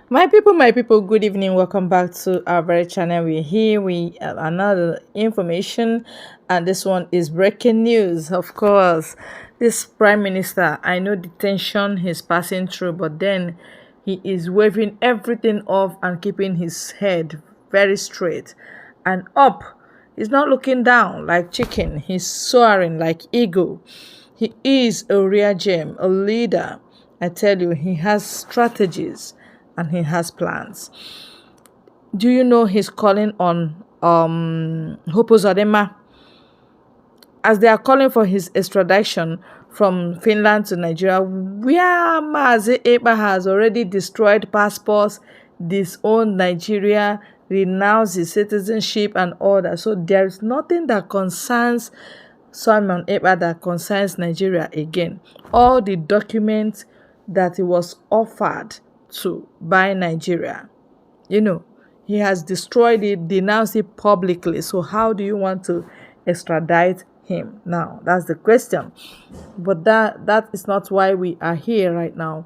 My people, good evening. Welcome back to our very channel. We're here. We have another information, and this one is breaking news. Of course, this Prime Minister, I know the tension he's passing through, but then he is waving everything off and keeping his head very straight and up. He's not looking down like chicken, he's soaring like eagle. He is a real gem, a leader. I tell you, he has strategies and he has plans. Do you know he's calling on Uzodinma as they are calling for his extradition from Finland to Nigeria, where Mazi Ekpa has already destroyed passports, disowned Nigeria, renounced his citizenship and all that. So there is nothing that concerns Simon Ekpa that concerns Nigeria again. All the documents that he was offered to by Nigeria, you know, he has destroyed it, denounced it publicly. So how do you want to extradite him now? That's the question. But that is not why we are here right now.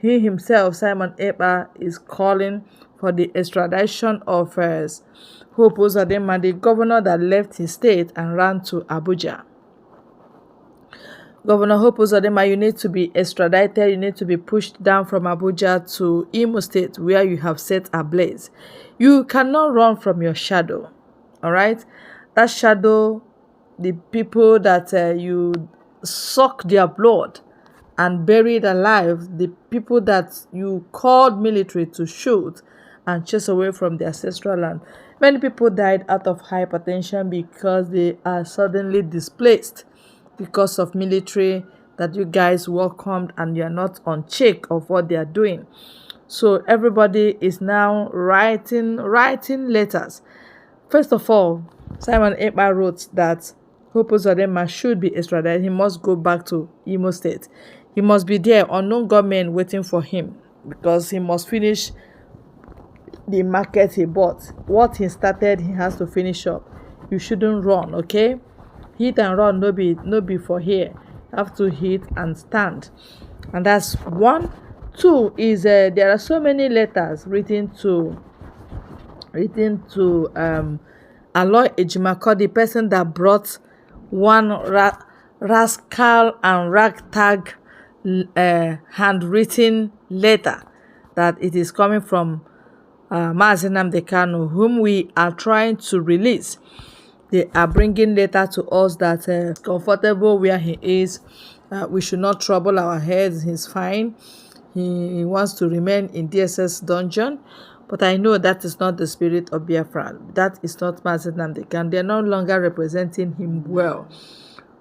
He himself, Simon Ekpa, is calling for the extradition of Hope Uzodinma, the governor that left his state and ran to Abuja. Governor Hope Uzodinma, you need to be extradited. You need to be pushed down from Abuja to Imo State, where you have set ablaze. You cannot run from your shadow, all right? That shadow, the people that you suck their blood and buried alive, the people that you called military to shoot and chase away from the ancestral land. Many people died out of hypertension because they are suddenly displaced because of military that you guys welcomed, and you're not on check of what they are doing. So everybody is now writing letters. First of all, Simon Ekpa wrote that Hope Uzodinma should be extradited. He must go back to Imo State. He must be there, unknown government waiting for him, because he must finish the market he bought. What he started, he has to finish up. You shouldn't run, okay? Hit and run, no be for here. Have to hit and stand. And that's one. Two is there are so many letters written to Aloy Ejimako, the person that brought one rascal and ragtag handwritten letter, that it is coming from Mazi Nnamdi Kanu, whom we are trying to release. They are bringing letter to us that comfortable where he is. We should not trouble our heads. He's fine. He wants to remain in DSS dungeon. But I know that is not the spirit of Biafra. That is not Mazi Nnamdi Kanu. They are no longer representing him well.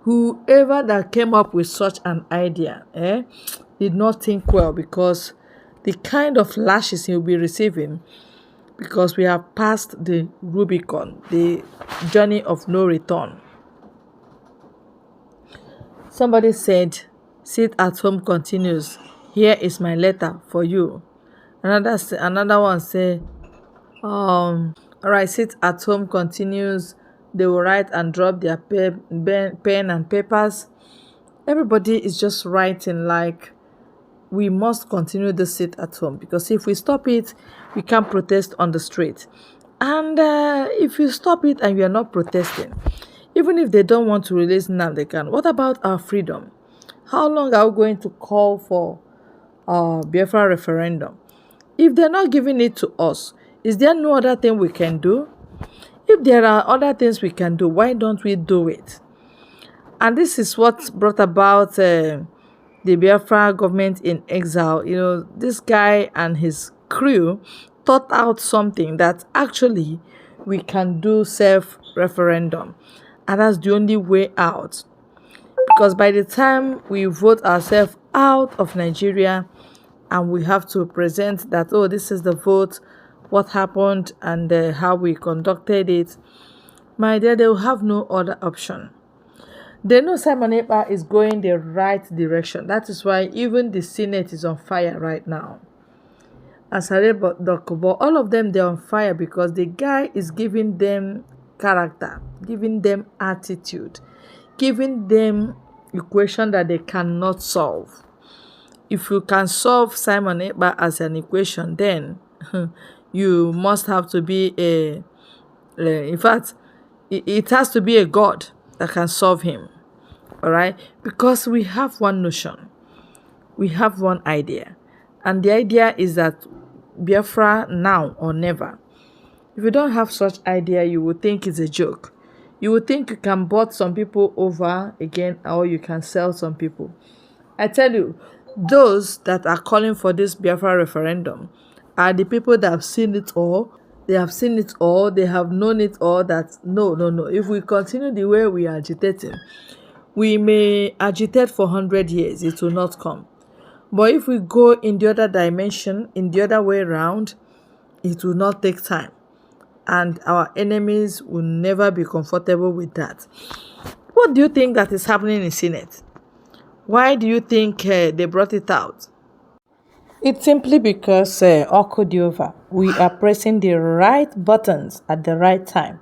Whoever that came up with such an idea did not think well, because the kind of lashes he'll be receiving, because we have passed the Rubicon, the journey of no return. Somebody said, "Sit at home continues. Here is my letter for you." Another one said, all right, sit at home continues. They will write and drop their pen and papers. Everybody is just writing like we must continue the sit at home, because if we stop it, we can't protest on the street. And if you stop it and you are not protesting, even if they don't want to release Nnamdi Kanu, what about our freedom? How long are we going to call for Biafra referendum? If they're not giving it to us, is there no other thing we can do? If there are other things we can do, why don't we do it? And this is what brought about the Biafra government in exile. You know, this guy and his crew thought out something that actually we can do self-referendum. And that's the only way out. Because by the time we vote ourselves out of Nigeria and we have to present that, oh, this is the vote, what happened, and how we conducted it, my dear, they will have no other option. They know Simon Ekpa is going the right direction. That is why even the Senate is on fire right now. Asare Dokubo, all of them, they're on fire because the guy is giving them character, giving them attitude, giving them equation that they cannot solve. if you can solve Simon Ekpa as an equation, then you must have to be in fact, it has to be a god that can solve him. All right, because we have one notion, we have one idea, and the idea is that Biafra now or never. If you don't have such idea, you would think it's a joke. You would think you can bought some people over again, or you can sell some people. I tell you, those that are calling for this Biafra referendum are the people that have seen it all. They have seen it all. They have known it all. That no, no, no. If we continue the way we are agitating, we may agitate for 100 years. It will not come. But if we go in the other dimension, in the other way around, it will not take time. And our enemies will never be comfortable with that. What do you think that is happening in Senate? Why do you think they brought it out? It's simply because Okodiova, we are pressing the right buttons at the right time.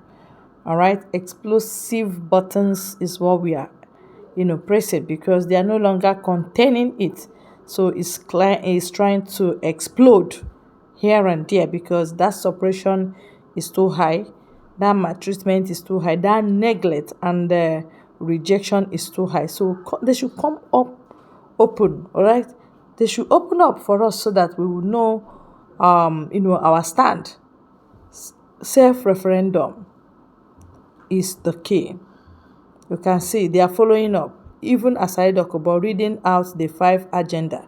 All right, explosive buttons is what we are, pressing, because they are no longer containing it. So it's trying to explode here and there because that suppression is too high, that maltreatment is too high, that neglect and rejection is too high. So they should come up open, all right? They should open up for us so that we will know, our stand. Self-referendum is the key. You can see they are following up. Even aside Okobo reading out the 5 agenda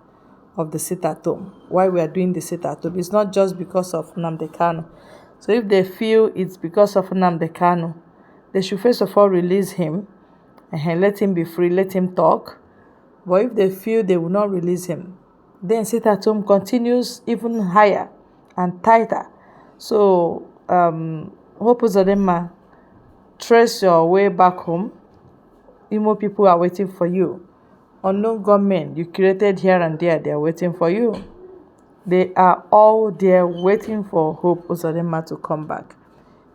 of the sit-at-home. Why we are doing the sit-at-home, it's not just because of Nnamdi Kanu. So if they feel it's because of Nnamdi Kanu, they should first of all release him and let him be free, let him talk. But if they feel they will not release him, then sit-at-home continues even higher and tighter. So, hope Uzodinma, trace your way back home. Imo people are waiting for you. Unknown gunmen you created here and there, they are waiting for you. They are all there waiting for Hope Uzodinma to come back.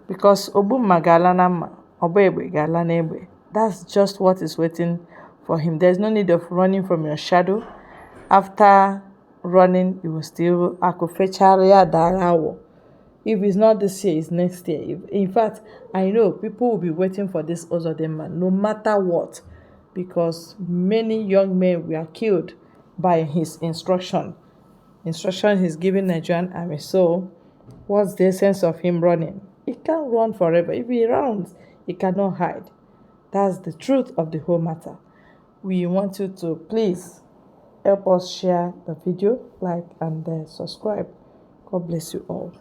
Because Obumma Galanama, Obebe Galanebe, that's just what is waiting for him. There's no need of running from your shadow. After running, you will still akufecharia darawo. If it's not this year, it's next year. In fact, I know people will be waiting for this Uzodinma no matter what, because many young men were killed by his instruction he's giving Nigerian army. So what's the essence of him running? He can't run forever. If he runs, he cannot hide. That's the truth of the whole matter. We want you to please help us share the video, like and subscribe. God bless you all.